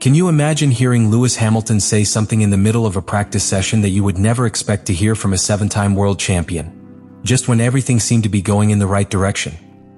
Can you imagine hearing Lewis Hamilton say something in the middle of a practice session that you would never expect to hear from a 7-time world champion? Just when everything seemed to be going in the right direction.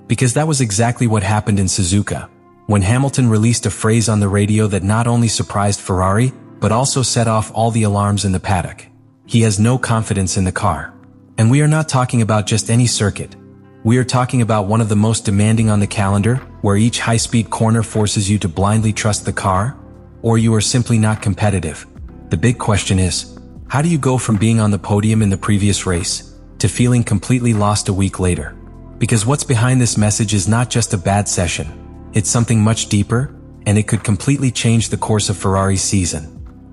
Because that was exactly what happened in Suzuka, when Hamilton released a phrase on the radio that not only surprised Ferrari, but also set off all the alarms in the paddock. He has no confidence in the car. And we are not talking about just any circuit. We are talking about one of the most demanding on the calendar, where each high-speed corner forces you to blindly trust the car, or you are simply not competitive. The big question is, how do you go from being on the podium in the previous race to feeling completely lost a week later? Because what's behind this message is not just a bad session. It's something much deeper, and it could completely change the course of Ferrari's season.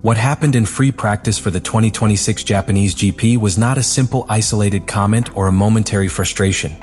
What happened in free practice for the 2026 Japanese GP was not a simple isolated comment or a momentary frustration.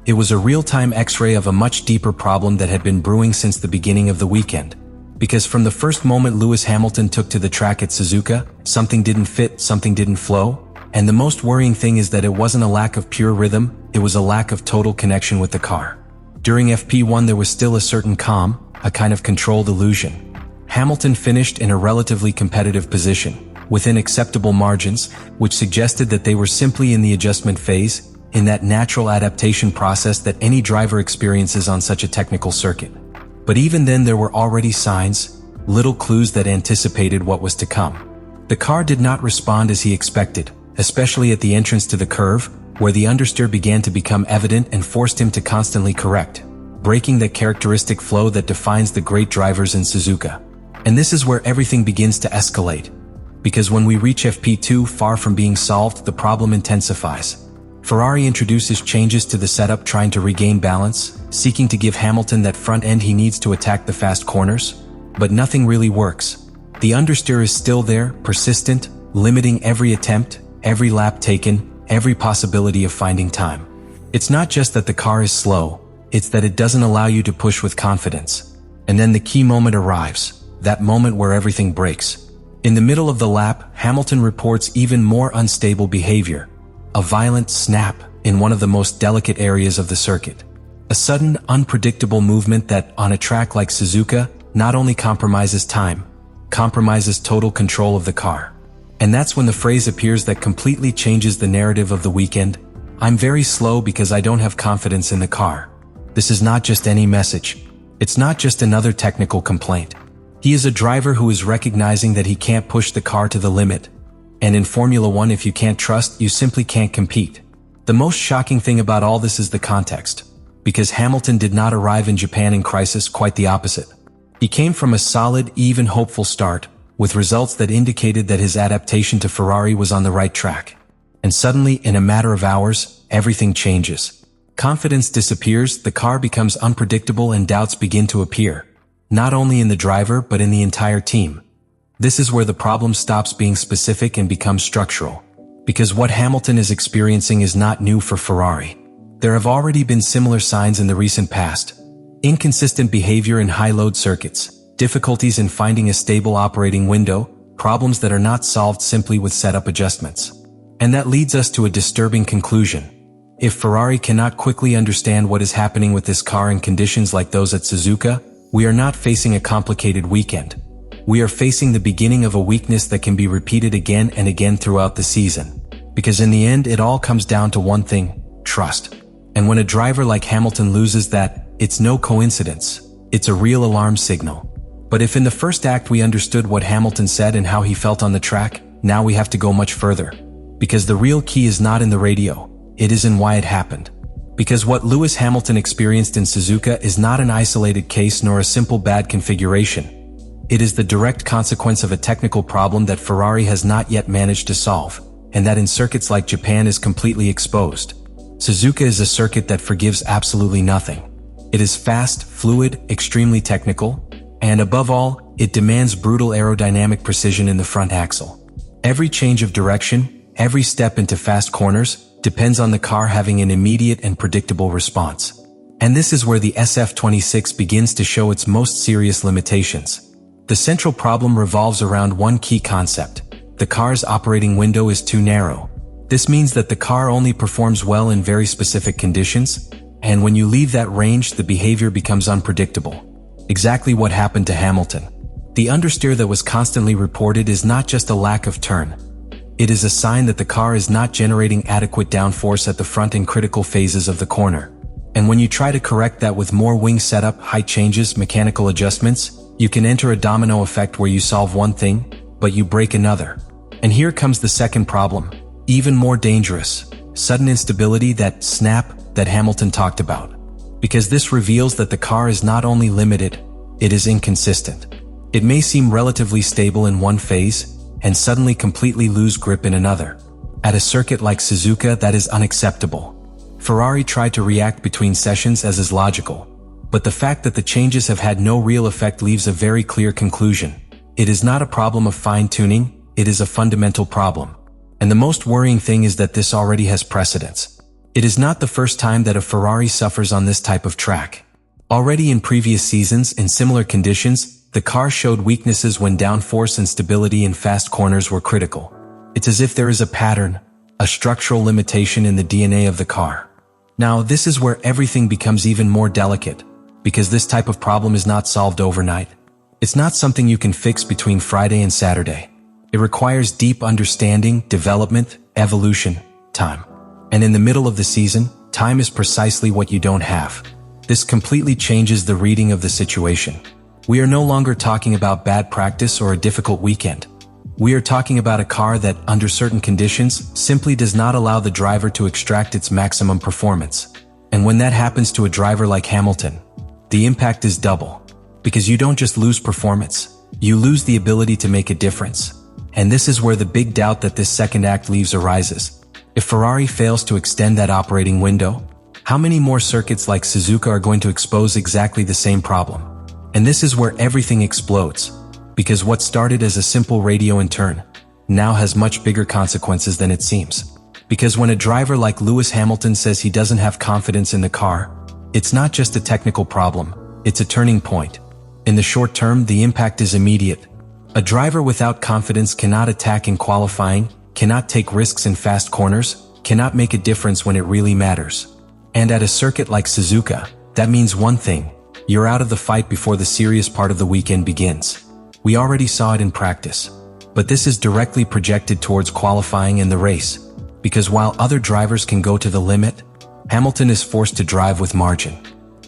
It was a real-time X-ray of a much deeper problem that had been brewing since the beginning of the weekend. Because from the first moment Lewis Hamilton took to the track at Suzuka, something didn't fit, something didn't flow, and the most worrying thing is that it wasn't a lack of pure rhythm, it was a lack of total connection with the car. During FP1 there was still a certain calm, a kind of controlled illusion. Hamilton finished in a relatively competitive position, within acceptable margins, which suggested that they were simply in the adjustment phase, in that natural adaptation process that any driver experiences on such a technical circuit. But even then there were already signs, little clues that anticipated what was to come. The car did not respond as he expected, especially at the entrance to the curve, where the understeer began to become evident and forced him to constantly correct, breaking that characteristic flow that defines the great drivers in Suzuka. And this is where everything begins to escalate. Because when we reach FP2, far from being solved, the problem intensifies. Ferrari introduces changes to the setup, trying to regain balance, seeking to give Hamilton that front end he needs to attack the fast corners. But nothing really works. The understeer is still there, persistent, limiting every attempt, every lap taken, every possibility of finding time. It's not just that the car is slow, it's that it doesn't allow you to push with confidence. And then the key moment arrives, that moment where everything breaks. In the middle of the lap, Hamilton reports even more unstable behavior. A violent snap in one of the most delicate areas of the circuit. A sudden, unpredictable movement that, on a track like Suzuka, not only compromises time, compromises total control of the car. And that's when the phrase appears that completely changes the narrative of the weekend. I'm very slow because I don't have confidence in the car. This is not just any message. It's not just another technical complaint. He is a driver who is recognizing that he can't push the car to the limit. And in Formula One, if you can't trust, you simply can't compete. The most shocking thing about all this is the context. Because Hamilton did not arrive in Japan in crisis, quite the opposite. He came from a solid, even hopeful start, with results that indicated that his adaptation to Ferrari was on the right track. And suddenly, in a matter of hours, everything changes. Confidence disappears, the car becomes unpredictable, and doubts begin to appear. Not only in the driver, but in the entire team. This is where the problem stops being specific and becomes structural. Because what Hamilton is experiencing is not new for Ferrari. There have already been similar signs in the recent past. Inconsistent behavior in high-load circuits, difficulties in finding a stable operating window, problems that are not solved simply with setup adjustments. And that leads us to a disturbing conclusion. If Ferrari cannot quickly understand what is happening with this car in conditions like those at Suzuka, we are not facing a complicated weekend. We are facing the beginning of a weakness that can be repeated again and again throughout the season. Because in the end, it all comes down to one thing: trust. And when a driver like Hamilton loses that, it's no coincidence. It's a real alarm signal. But if in the first act we understood what Hamilton said and how he felt on the track, now we have to go much further. Because the real key is not in the radio, it is in why it happened. Because what Lewis Hamilton experienced in Suzuka is not an isolated case nor a simple bad configuration. It is the direct consequence of a technical problem that Ferrari has not yet managed to solve, and that in circuits like Japan is completely exposed. Suzuka is a circuit that forgives absolutely nothing. It is fast, fluid, extremely technical, and above all, it demands brutal aerodynamic precision in the front axle. Every change of direction, every step into fast corners, depends on the car having an immediate and predictable response. And this is where the SF26 begins to show its most serious limitations. The central problem revolves around one key concept. The car's operating window is too narrow. This means that the car only performs well in very specific conditions, and when you leave that range, the behavior becomes unpredictable. Exactly what happened to Hamilton. The understeer that was constantly reported is not just a lack of turn. It is a sign that the car is not generating adequate downforce at the front in critical phases of the corner. And when you try to correct that with more wing setup, height changes, mechanical adjustments, you can enter a domino effect where you solve one thing, but you break another. And here comes the second problem, even more dangerous: sudden instability, that snap that Hamilton talked about. Because this reveals that the car is not only limited, it is inconsistent. It may seem relatively stable in one phase, and suddenly completely lose grip in another. At a circuit like Suzuka, that is unacceptable. Ferrari tried to react between sessions as is logical, but the fact that the changes have had no real effect leaves a very clear conclusion. It is not a problem of fine-tuning, it is a fundamental problem. And the most worrying thing is that this already has precedence. It is not the first time that a Ferrari suffers on this type of track. Already in previous seasons, in similar conditions, the car showed weaknesses when downforce and stability in fast corners were critical. It's as if there is a pattern, a structural limitation in the DNA of the car. Now, this is where everything becomes even more delicate, because this type of problem is not solved overnight. It's not something you can fix between Friday and Saturday. It requires deep understanding, development, evolution, time. And in the middle of the season, time is precisely what you don't have. This completely changes the reading of the situation. We are no longer talking about bad practice or a difficult weekend. We are talking about a car that, under certain conditions, simply does not allow the driver to extract its maximum performance. And when that happens to a driver like Hamilton, the impact is double. Because you don't just lose performance, you lose the ability to make a difference. And this is where the big doubt that this second act leaves arises. If Ferrari fails to extend that operating window, how many more circuits like Suzuka are going to expose exactly the same problem? And this is where everything explodes, because what started as a simple radio in turn now has much bigger consequences than it seems. Because when a driver like Lewis Hamilton says he doesn't have confidence in the car, it's not just a technical problem, it's a turning point. In the short term, the impact is immediate. A driver without confidence cannot attack in qualifying, cannot take risks in fast corners, cannot make a difference when it really matters. And at a circuit like Suzuka, that means one thing: you're out of the fight before the serious part of the weekend begins. We already saw it in practice, but this is directly projected towards qualifying and the race, because while other drivers can go to the limit, Hamilton is forced to drive with margin.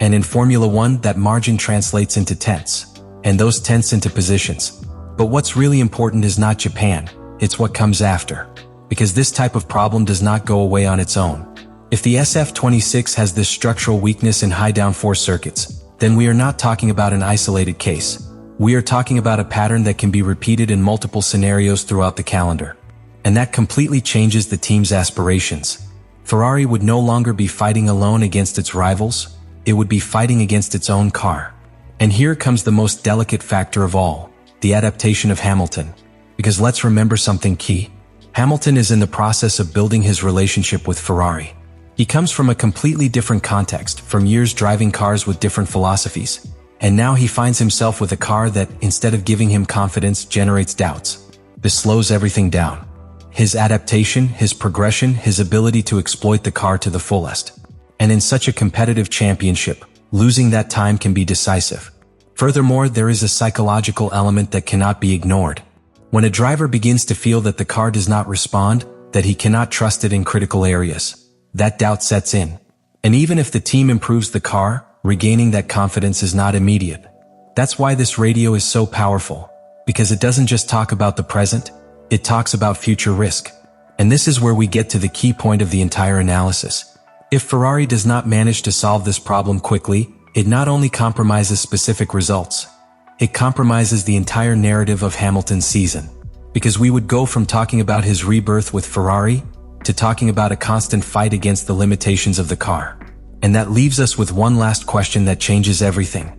And in Formula One, that margin translates into tenths, and those tenths into positions. But what's really important is not Japan, it's what comes after. Because this type of problem does not go away on its own. If the SF26 has this structural weakness in high downforce circuits, then we are not talking about an isolated case. We are talking about a pattern that can be repeated in multiple scenarios throughout the calendar. And that completely changes the team's aspirations. Ferrari would no longer be fighting alone against its rivals, it would be fighting against its own car. And here comes the most delicate factor of all, the adaptation of Hamilton. Because let's remember something key. Hamilton is in the process of building his relationship with Ferrari. He comes from a completely different context, from years driving cars with different philosophies. And now he finds himself with a car that, instead of giving him confidence, generates doubts. This slows everything down. His adaptation, his progression, his ability to exploit the car to the fullest. And in such a competitive championship, losing that time can be decisive. Furthermore, there is a psychological element that cannot be ignored. When a driver begins to feel that the car does not respond, that he cannot trust it in critical areas, that doubt sets in. And even if the team improves the car, regaining that confidence is not immediate. That's why this radio is so powerful, because it doesn't just talk about the present, it talks about future risk. And this is where we get to the key point of the entire analysis. If Ferrari does not manage to solve this problem quickly, it not only compromises specific results, it compromises the entire narrative of Hamilton's season. Because we would go from talking about his rebirth with Ferrari to talking about a constant fight against the limitations of the car. And that leaves us with one last question that changes everything.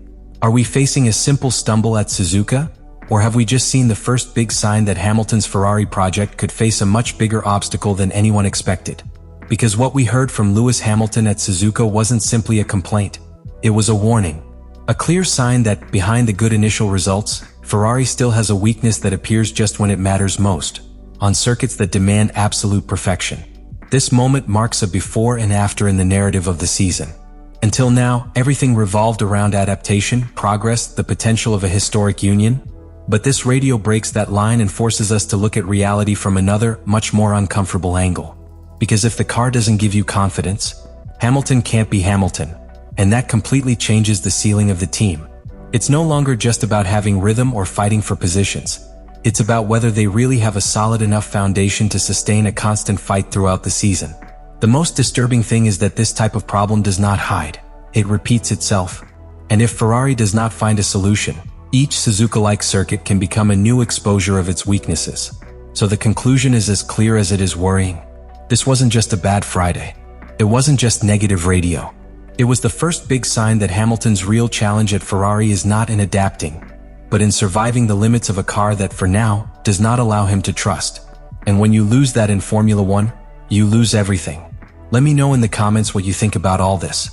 Are we facing a simple stumble at Suzuka? Or have we just seen the first big sign that Hamilton's Ferrari project could face a much bigger obstacle than anyone expected? Because what we heard from Lewis Hamilton at Suzuka wasn't simply a complaint. It was a warning. A clear sign that, behind the good initial results, Ferrari still has a weakness that appears just when it matters most, on circuits that demand absolute perfection. This moment marks a before and after in the narrative of the season. Until now, everything revolved around adaptation, progress, the potential of a historic union. But this radio breaks that line and forces us to look at reality from another, much more uncomfortable angle. Because if the car doesn't give you confidence, Hamilton can't be Hamilton. And that completely changes the ceiling of the team. It's no longer just about having rhythm or fighting for positions. It's about whether they really have a solid enough foundation to sustain a constant fight throughout the season. The most disturbing thing is that this type of problem does not hide. It repeats itself. And if Ferrari does not find a solution, each Suzuka-like circuit can become a new exposure of its weaknesses. So the conclusion is as clear as it is worrying. This wasn't just a bad Friday. It wasn't just negative radio. It was the first big sign that Hamilton's real challenge at Ferrari is not in adapting, but in surviving the limits of a car that for now does not allow him to trust. And when you lose that in Formula One, you lose everything. Let me know in the comments what you think about all this.